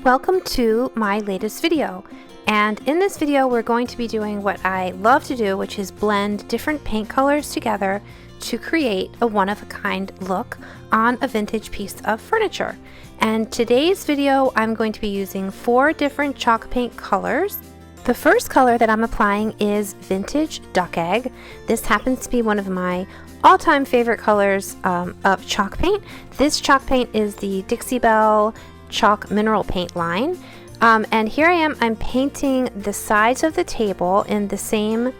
Welcome to my latest video, and in this video we're going to be doing what I love to do, which is blend different paint colors together to create a one-of-a-kind look on a vintage piece of furniture. And today's video I'm going to be using 4 different chalk paint colors. The first color that I'm applying is Vintage Duck Egg. This happens to be one of my all-time favorite colors of chalk paint. This chalk paint is the Dixie Belle Chalk Mineral Paint line. And here I am, I'm painting the sides of the table in the same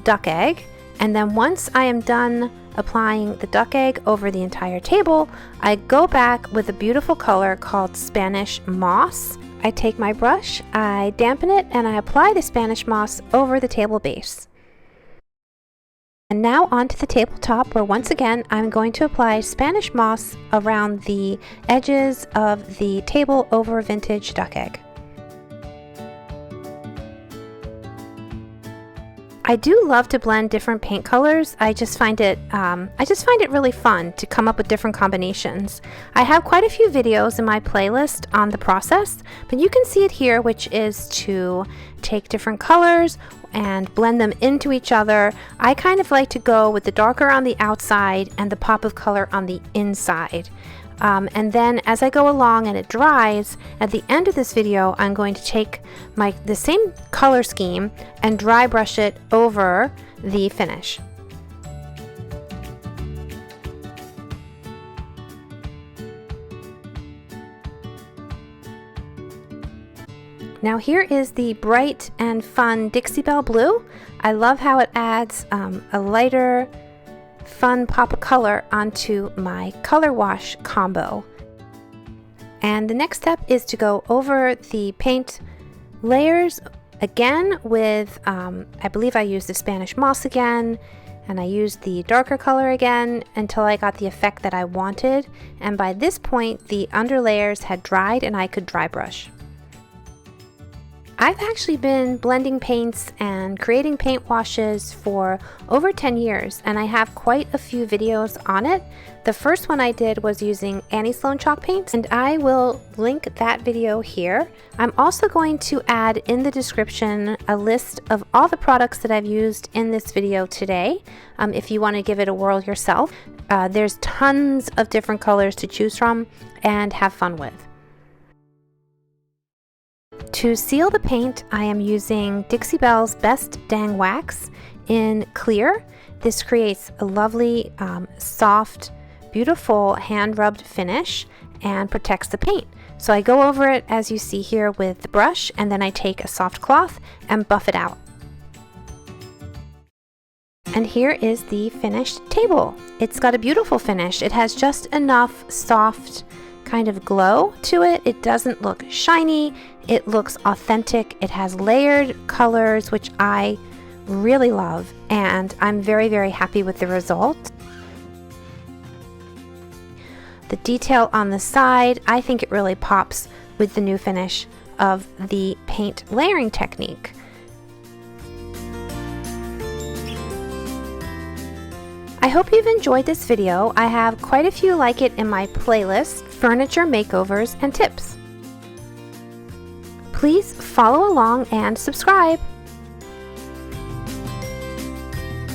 duck egg. And then once I am done applying the duck egg over the entire table, I go back with a beautiful color called Spanish Moss. I take my brush, I dampen it, and I apply the Spanish Moss over the table base. And now onto the tabletop, where once again I'm going to apply Spanish Moss around the edges of the table over Vintage Duck Egg. I do love to blend different paint colors. I just find it really fun to come up with different combinations. I have quite a few videos in my playlist on the process, but you can see it here, which is to take different colors and blend them into each other. I kind of like to go with the darker on the outside and the pop of color on the inside. And then as I go along and it dries, at the end of this video I'm going to take the same color scheme and dry brush it over the finish. Now here is the bright and fun Dixie Belle Blue. I love how it adds a lighter, fun pop of color onto my color wash combo. And the next step is to go over the paint layers again with, I believe I used the Spanish Moss again, and I used the darker color again until I got the effect that I wanted. And by this point the under layers had dried and I could dry brush. I've actually been blending paints and creating paint washes for over 10 years, and I have quite a few videos on it. The first one I did was using Annie Sloan chalk paints, and I will link that video here. I'm also going to add in the description a list of all the products that I've used in this video today, if you want to give it a whirl yourself. There's tons of different colors to choose from and have fun with. To seal the paint, I am using Dixie Belle's Best Dang Wax in clear. This creates a lovely, soft, beautiful hand-rubbed finish and protects the paint. So I go over it, as you see here, with the brush, and then I take a soft cloth and buff it out. And here is the finished table. It's got a beautiful finish. It has just enough soft kind of glow to it. It doesn't look shiny. It looks authentic. It has layered colors, which I really love, and I'm very, very happy with the result. The detail on the side, I think it really pops with the new finish of the paint layering technique. I hope you've enjoyed this video. I have quite a few like it in my playlist, Furniture Makeovers and Tips. Please follow along and subscribe.